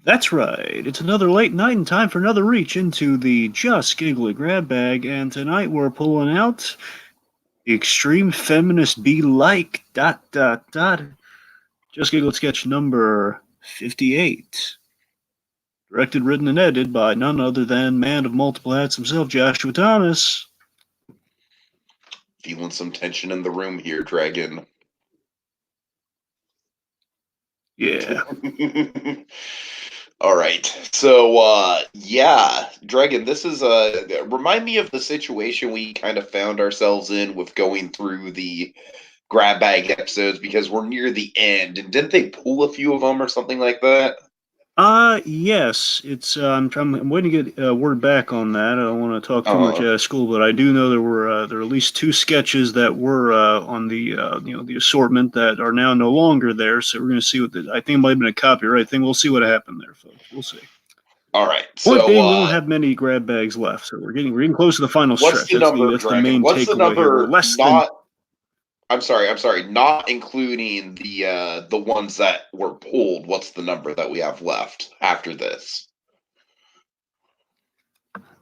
That's right. It's another late night and time for another reach into the Just Giggly grab bag, and tonight we're pulling out the Extreme Feminist Be Like dot dot dot Just Giggle sketch number 58. Directed, written, and edited by none other than man of multiple hats himself, Joshua Thomas. Feeling some tension in the room here, Dragon. Yeah. All right. So, yeah, Dragon, this is remind me of the situation we kind of found ourselves in with going through the grab bag episodes because we're near the end. And didn't they pull a few of them or something like that? Yes. It's I'm waiting to get word back on that. I don't want to talk too much Uh, out of school, but I do know there are at least two sketches that were on the the assortment that are now no longer there. So we're going to see what I think it might have been a copyright thing. We'll see what happened there, folks. We'll see. all right. Point So, being, we don't have many grab bags left, so we're getting close to the final what's stretch. the number, That's the Dragon? main What's the takeaway here. We're number less than. not I'm sorry, not including the ones that were pulled. What's the number that we have left after this?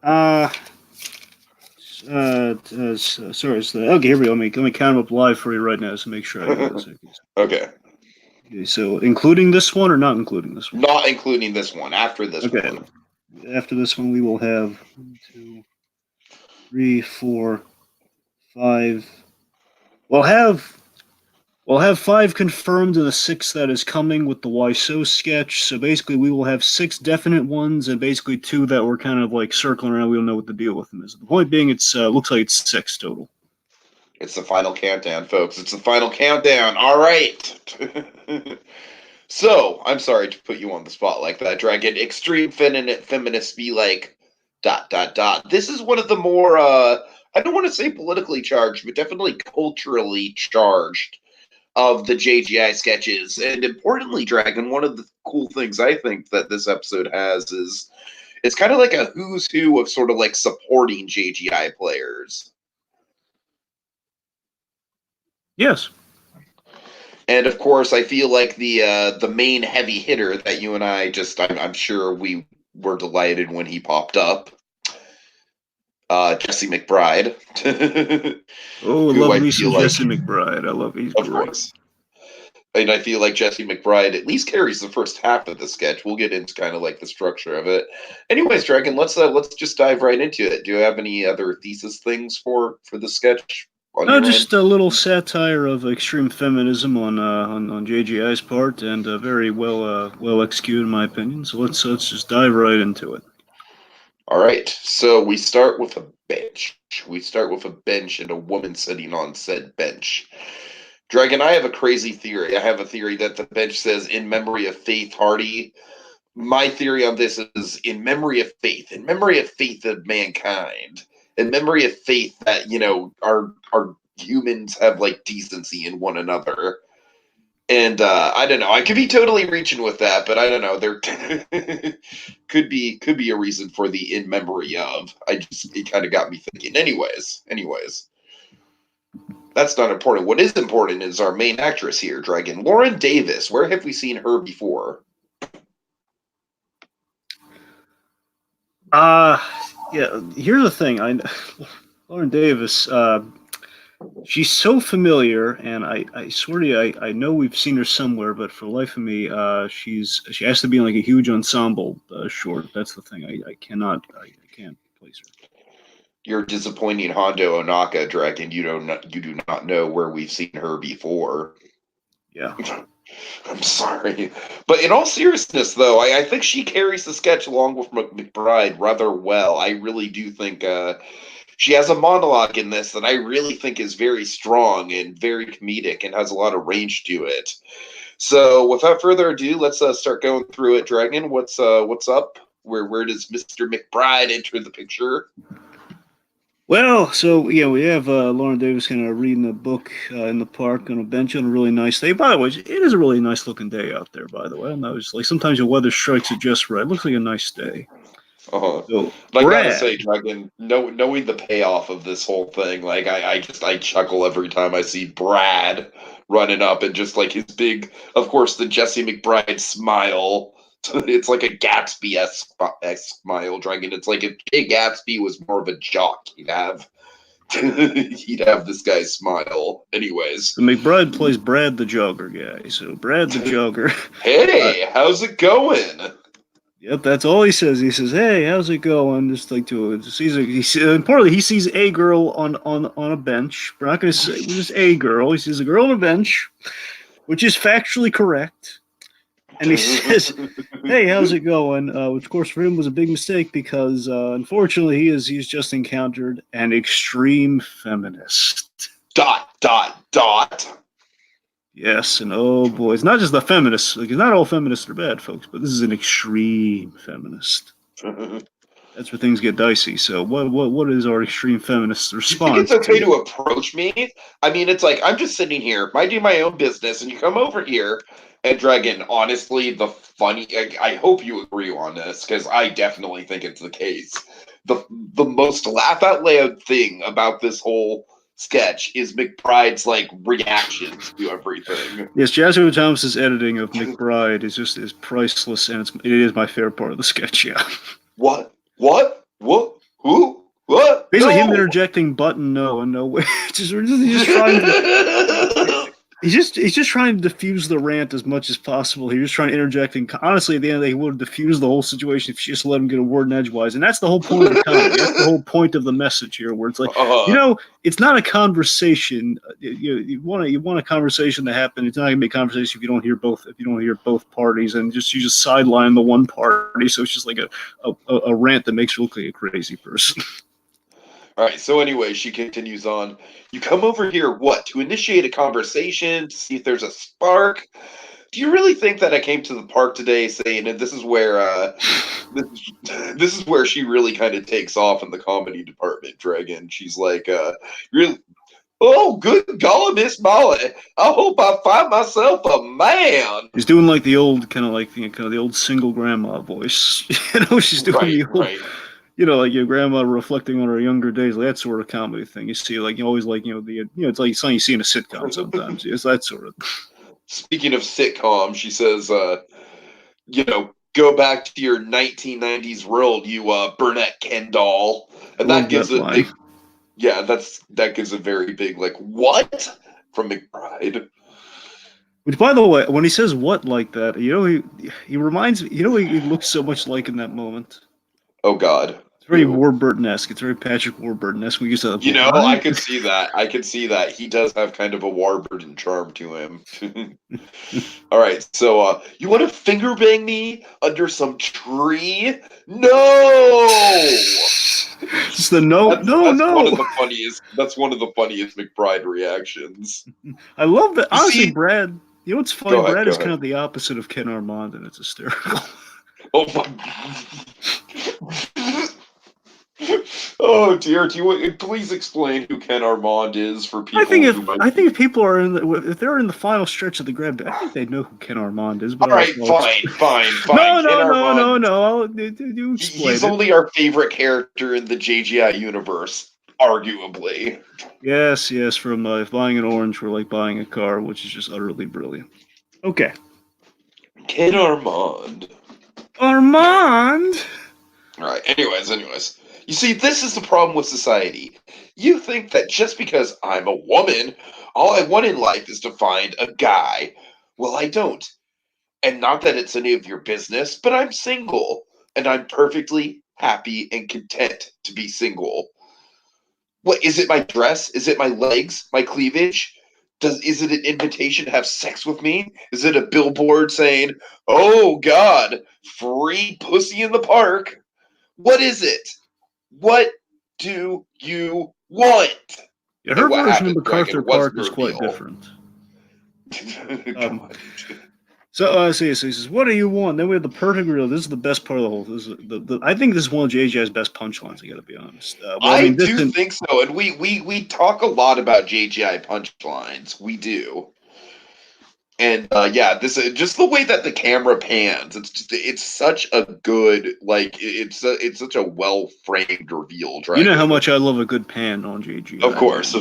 Uh, sorry. Okay, here we go. Let me count them up live for you right now to make sure I do this. Okay. Okay, so including this one or not including this one? Not including this one, after this Okay. one. After this one, we will have 1, 2, 3, 4, 5. We'll have We'll have five confirmed and a sixth that is coming with the Why So sketch. So basically, we will have six definite ones and basically two that we're kind of like circling around. We don't know what the deal with them is. The point being, it's looks like it's six total. It's the final countdown, folks. It's the final countdown. All right. So, I'm sorry to put you on the spot like that, Dragon. Extreme feminists be like, dot, dot, dot. This is one of the more, I don't want to say politically charged, but definitely culturally charged of the JGI sketches. And importantly, Dragon, one of the cool things I think that this episode has is it's kind of like a who's who of sort of like supporting JGI players. Yes. And of course, I feel like the main heavy hitter that you and I just I'm sure we were delighted when he popped up, Jesse McBride, Oh, I who love I me some feel like, Jesse McBride. I love he's of great. course, and I feel like Jesse McBride at least carries the first half of the sketch. We'll get into kind of like the structure of it. Anyways, Dragon, let's just dive right into it. Do you have any other thesis things for the sketch on No, your end? just a little satire of extreme feminism on JGI's part, and very well executed in my opinion. So let's just dive right into it. All right, so we start with a bench. We start with a bench and a woman sitting on said bench. Dragon, I have a crazy theory. I have a theory that the bench says, in memory of Faith Hardy. My theory on this is in memory of faith of mankind, in memory of faith that, our humans have like decency in one another. And I don't know. I could be totally reaching with that, but I don't know. There could be a reason for the in memory of. It kind of got me thinking. Anyways, that's not important. What is important is our main actress here, Dragon Lauren Davis. Where have we seen her before? Uh yeah. Here's the thing. Lauren Davis. She's so familiar, and I swear to you, I know we've seen her somewhere, but for the life of me, she has to be in like a huge ensemble short. That's the thing. I can't place her. You're disappointing Hondo Onaka, Dragon. You do not know where we've seen her before. Yeah. I'm sorry. But in all seriousness, though, I think she carries the sketch along with McBride rather well. I really do think she has a monologue in this that I really think is very strong and very comedic and has a lot of range to it. So, without further ado, let's start going through it. Dragon, what's up? Where does Mr. McBride enter the picture? Well, so yeah, we have Lauren Davis kind of reading a book in the park on a bench on a really nice day. By the way, it is a really nice looking day out there. By the way, I know it's like sometimes the weather strikes it just right. It looks like a nice day. Uh-huh. So I gotta Brad, say, Dragon, knowing the payoff of this whole thing, like I chuckle every time I see Brad running up and just like his big, of course, the Jesse McBride smile It's like a Gatsby-esque smile, Dragon. It's like if Jay Gatsby was more of a jock, he'd have this guy's smile. Anyways. The McBride plays Brad the Jogger guy. So Brad the Jogger. Hey, how's it going? Yep, that's all he says. He says, "Hey, how's it going?" Just like to importantly, he sees a girl on a bench. We're not going to say just a girl. He sees a girl on a bench, which is factually correct. And he says, "Hey, how's it going?" Which, of course, for him was a big mistake because, unfortunately, he's just encountered an extreme feminist. ... Yes, and oh boy, it's not just the feminists. Like, not all feminists are bad, folks, but this is an extreme feminist. That's where things get dicey. So, what is our extreme feminist response? You think it's okay to approach me? I mean, it's like I'm just sitting here, I do my own business, and you come over here. And Dragon, honestly, I hope you agree on this, because I definitely think it's the case. The most laugh out loud thing about this whole sketch is McBride's like reactions to everything. Yes, Jasmine Thomas's editing of McBride is priceless, and it is my favorite part of the sketch. Yeah. What? Who? What? Basically, him interjecting button no and no way. He's just trying to. He's just trying to diffuse the rant as much as possible. He's just trying to interject, and honestly, at the end of the day, he would have diffused the whole situation if she just let him get a word in edgewise. And that's the whole point of the comedy. That's the whole point of the message here, where it's like, it's not a conversation. You want a conversation to happen. It's not gonna be a conversation if you don't hear both parties, and you just sideline the one party. So it's just like a rant that makes you look like a crazy person. All right, so anyway, she continues on. You come over here, what, to initiate a conversation, to see if there's a spark? Do you really think that I came to the park today saying that this is where this is where she really kind of takes off in the comedy department, Dragon? She's like, really, oh, good golly, Miss Molly, I hope I find myself a man. She's doing like the old the old single grandma voice. She's doing the old. Right. Like your grandma reflecting on her younger days, like that sort of comedy thing. You see, like you always like, it's like something you see in a sitcom sometimes. It's that sort of. Speaking of sitcom, she says, go back to your 1990s world, you Burnett Ken doll, and that gives a big, that gives a very big like what from McBride. Which, by the way, when he says what like that, he reminds me, he looks so much like in that moment. Oh God. Very Warburton-esque. It's very Patrick Warburton-esque. We used to. I could see that. He does have kind of a Warburton charm to him. All right, so you want to finger bang me under some tree? No. It's the no. That's one of the funniest McBride reactions. I love that. Honestly, Brad. You know what's funny? Brad is kind of the opposite of Ken Armand, and it's hysterical. Oh my. Oh dear! Please explain who Ken Armand is for people? I think if people are if they're in the final stretch of the grab, I think they know who Ken Armand is. But all right, fine. No. You explain. He's only our favorite character in the JGI universe, arguably. Yes. From buying an orange for like buying a car, which is just utterly brilliant. Okay. Ken Armand. Armand. All right. Anyways. You see, this is the problem with society. You think that just because I'm a woman, all I want in life is to find a guy. Well, I don't. And not that it's any of your business, but I'm single. And I'm perfectly happy and content to be single. What, is it my dress? Is it my legs? My cleavage? Is it an invitation to have sex with me? Is it a billboard saying, oh God, free pussy in the park? What is it? What do you want? Yeah, her version of MacArthur Park is quite different. So he says, "What do you want?" Then we have the perfect reel. This is the best part of the whole. This is I think this is one of JGI's best punchlines. I got to be honest. I do think so, and we talk a lot about JGI punchlines. We do. And this just the way that the camera pans. It's such a good it's such a well framed reveal. Dragon. You know how much I love a good pan on JGI. Of course.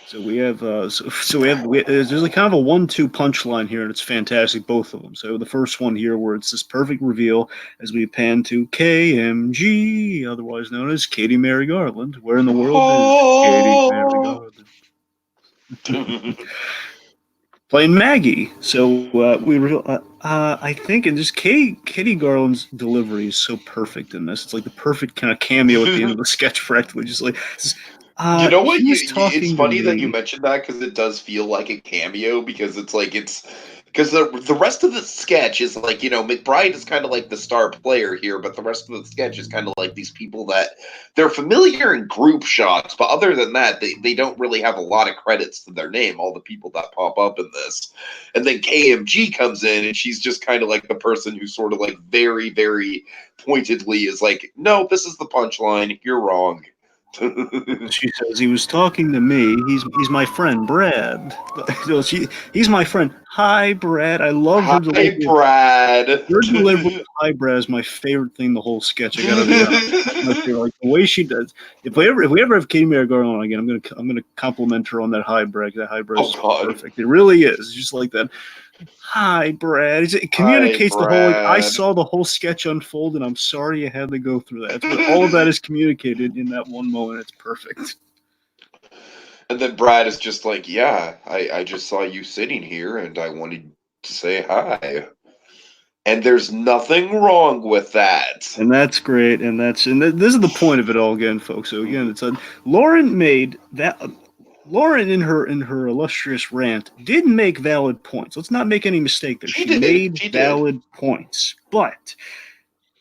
So we have there's a kind of a 1-2 punchline here, and it's fantastic, both of them. So the first one here, where it's this perfect reveal as we pan to KMG, otherwise known as Katie Mary Garland. Where in the world is Katie Mary Oh. Garland? Playing Maggie. So I think, and just Katie Garland's delivery is so perfect in this. It's like the perfect kind of cameo at the end of the sketch, practically. Just like, You know what? he was It's talking to funny that you me. mentioned that because it does feel like a cameo because it's because the rest of the sketch is like McBride is kind of like the star player here, but the rest of the sketch is kind of like these people that they're familiar in group shots, but other than that, they don't really have a lot of credits to their name. All the people that pop up in this, and then KMG comes in and she's just kind of like the person who sort of like very very pointedly is like, no, this is the punchline. You're wrong. She says he was talking to me. He's my friend Brad. So he's my friend. Hi Brad. I love her Hi, delivery. Brad. Her delivery of hi Brad is my favorite thing the whole sketch. I gotta be honest. That's my favorite. Like the way she does. If we ever have Katie Mary Garland on again, I'm gonna compliment her on that hi Brad. That hi Brad Oh is God. perfect. It really is. It's just like that. Hi, Brad. It Hi, communicates the whole, like, I Brad. saw the whole sketch unfold, and I'm sorry you had to go through that. But all of that is communicated in that one moment. It's perfect. And then Brad is just like, yeah, I just saw you sitting here and I wanted to say hi. And there's nothing wrong with that. And that's great. This is the point of it all again, folks. So again, it's Lauren made that. Lauren, in her illustrious rant, did make valid points. Let's not make any mistake there. She She did. made She did. valid points, but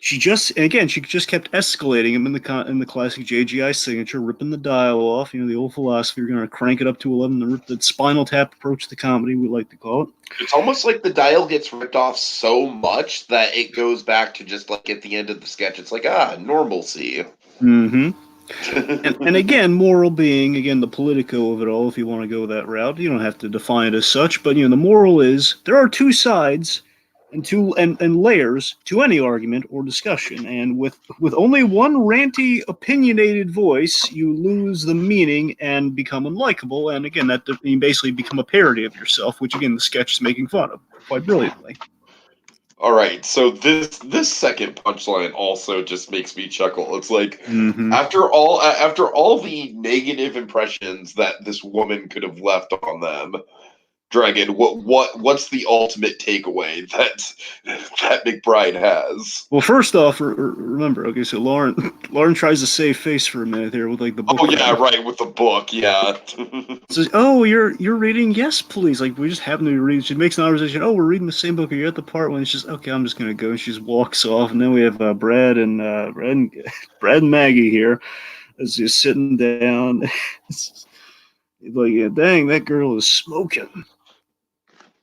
she just kept escalating him in the classic JGI signature, ripping the dial off. The old philosophy: you're going to crank it up to 11, and rip the Spinal Tap approach to comedy, we like to call it. It's almost like the dial gets ripped off so much that it goes back to just like at the end of the sketch, it's like, normalcy. Mm-hmm. And again, moral being again the politico of it all. If you want to go that route, you don't have to define it as such. But the moral is there are two sides and layers to any argument or discussion. And with only one ranty, opinionated voice, you lose the meaning and become unlikable. And again, that you basically become a parody of yourself, which again the sketch is making fun of quite brilliantly. All right, so this second punchline also just makes me chuckle. It's like Mm-hmm. after all the negative impressions that this woman could have left on them, Dragon, what's the ultimate takeaway that McBride has? Well, first off, remember, okay, so Lauren tries to save face for a minute here with like the book Oh yeah, thing. right, with the book, yeah. Says, "Oh, you're reading? Yes, please." Like we just happen to be reading. She makes an conversation. "Oh, we're reading the same book. Are you at the part when it's just okay? I'm just gonna go." And she just walks off. And then we have Brad and Maggie here, is just sitting down. Like, yeah, dang, that girl is smoking.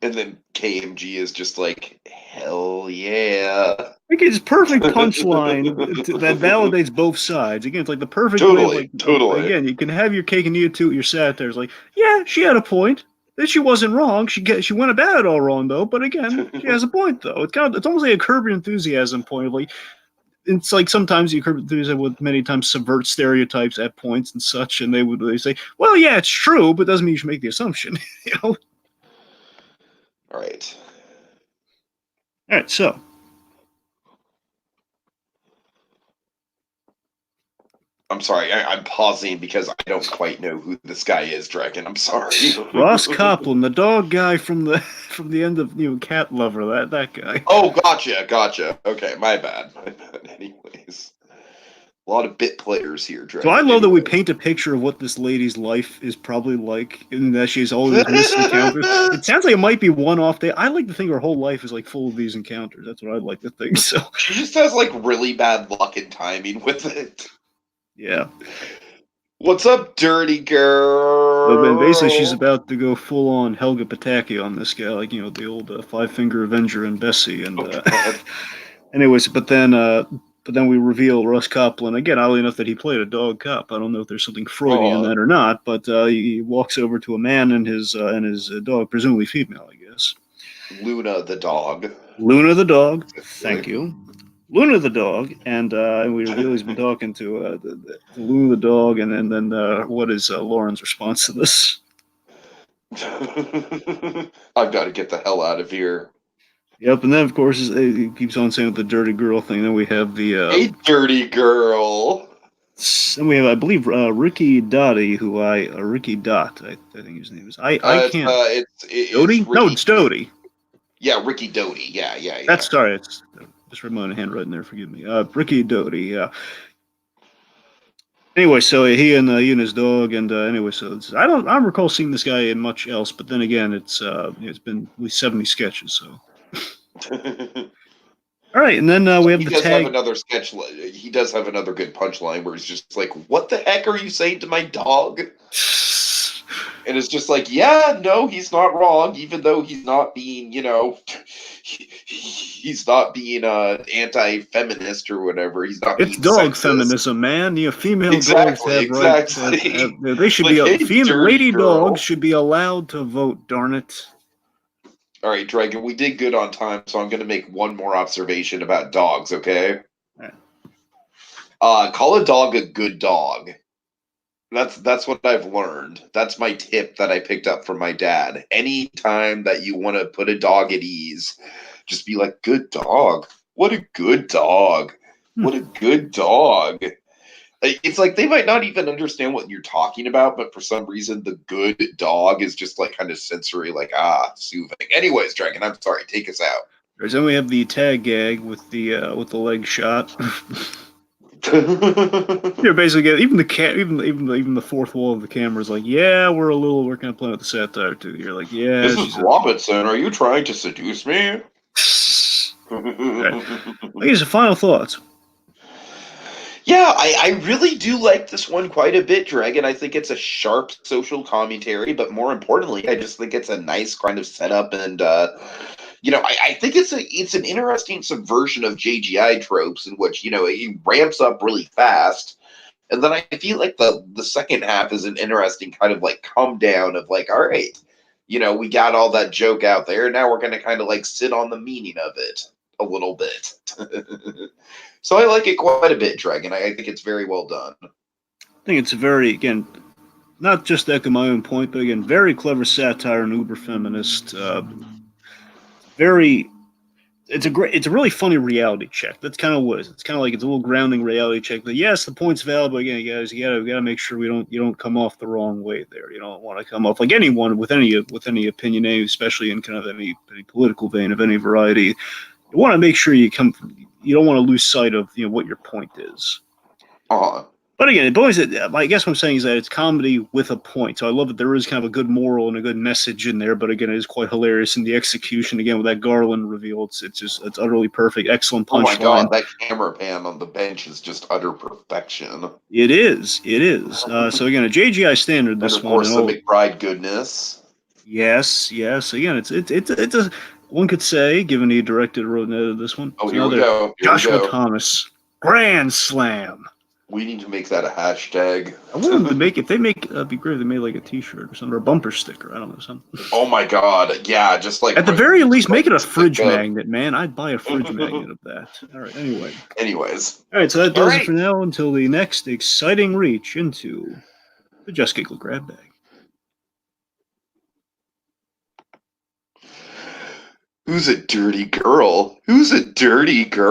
And then KMG is just like, hell yeah. Like it's perfect punchline that validates both sides. Again, it's like the perfect way of Totally, totally. again, you can have your cake and eat it too. Your satire is like, yeah, she had a point. That she wasn't wrong. She went about it all wrong though. But again, she has a point though. It's almost like a Curb Your Enthusiasm point of like it's like sometimes you Curb Your Enthusiasm would many times subvert stereotypes at points and such, and they say, well, yeah, it's true, but doesn't mean you should make the assumption. All All right. right, so I'm sorry, I'm pausing because I don't quite know who this guy is, Dragon. I'm sorry. Ross Coplin, the dog guy from the from the end of Cat Lover, that guy. Oh, gotcha. Okay, my bad. Anyways, a lot of bit players here, So I Dragon. love that we Anyways. paint a picture of what this lady's life is probably like, and that she's all these missed encounters. It sounds like it might be one off day. I like to think her whole life is like full of these encounters. That's what I'd like to think. So She just has like really bad luck and timing with it. yeah. What's up, dirty So then basically she's girl? about to go full on Helga Pataki on this guy, like the old Five Finger Avenger and Bessie, and Oh god. anyways, but then we reveal Russ Coplin again. Oddly enough, that he played a dog cop. I don't know if there's something Freudian in Oh, that or not, but he walks over to a man and his dog, presumably female, I guess. Luna the dog. Luna the dog. Thank you. Luna the dog, and we reveal he's been talking to Luna the dog, and then what is Lauren's response to this? I've got to get the hell out of here. Yep, and then of course it keeps on saying with the dirty girl thing. Then we have Hey, dirty girl. then we have, I believe, Ricky Dottie, Ricky Dot, I think his name is. I can't. It's Doty? No, Ricky. it's Doty. Yeah, Ricky Doty. Yeah, yeah, yeah. That's sorry. It's just read my own handwriting there. Forgive me. Ricky Doty. Yeah. Anyway, so he and his dog, and anyway, so I don't recall seeing this guy in much else. But then again, it's been at least 70 sketches. So all right, and then we have He the does have tag. another sketch. He does have another good punchline where he's just like, "What the heck are you saying to my dog?" And it's just like, yeah, no, he's not wrong, even though he's not being, he's not being anti-feminist or whatever. He's not It's being dog sexist. feminism, man. Female dogs Exactly, have rights. exactly. They should Like, be hey, dirty lady dogs girl. should be allowed to vote. Darn it! All right, Dragon, we did good on time, so I'm going to make one more observation about dogs, okay? Right. Call a dog a good dog. That's what I've learned. That's my tip that I picked up from my dad. Anytime that you want to put a dog at ease, just be like, "Good dog. What a good dog. What a good dog." It's like they might not even understand what you're talking about, but for some reason, the good dog is just like kind of sensory, like soothing. Anyways, Dragon, I'm sorry. Take us out. Right, then we have the tag gag with the leg shot. You're basically even the cat, even the fourth wall of the camera is like, yeah, we're kind of playing with the satire too. You're like, yeah, Mrs. she's a. Robinson, are you trying to seduce me? Right. I guess the final thoughts. Yeah, I really do like this one quite a bit, Dragon. I think it's a sharp social commentary, but more importantly, I just think it's a nice kind of setup, and I think it's an interesting subversion of JGI tropes in which he ramps up really fast, and then I feel like the second half is an interesting kind of like come down of like, all right, we got all that joke out there, now we're gonna kind of like sit on the meaning of it a little bit. So I like it quite a bit, Dragon. I think it's very well done. I think it's a very, again, not just to echo my own point, but again, very clever satire and uber feminist. Very, it's a really funny reality check. That's kind of what it is. It's kind of like it's a little grounding reality check. But yes, the point's valid. But again, guys, you gotta make sure you don't come off the wrong way there. You don't want to come off like anyone with any opinion, especially in kind of any political vein of any variety. You want to make sure you don't want to lose sight of what your point is. Uh-huh. But again, I guess what I'm saying is that it's comedy with a point. So I love that there is kind of a good moral and a good message in there. But again, it is quite hilarious in the execution. Again, with that Garland reveal, it's utterly perfect, excellent Oh my punchline. god, that camera pan on the bench is just utter perfection. It is, it is. So again, a JGI standard. And This of one, course, and the oh McBride goodness. yes, yes. Again, it's a one could say, given he directed, wrote, and edited this one, Oh, it's here we another go. Here we Joshua go. Thomas grand slam. We need to make that a hashtag. I want them to make if they make it'd be great if they made like a T-shirt or something or a bumper sticker. I don't know something. Oh my god, yeah, just like At the very least, make it a just fridge like, magnet, man. I'd buy a fridge magnet of that. All right. Anyway. Anyways, All right. So that all does it right. for now. Until the next exciting reach into the Just Giggle grab bag. Who's a dirty girl? Who's a dirty girl?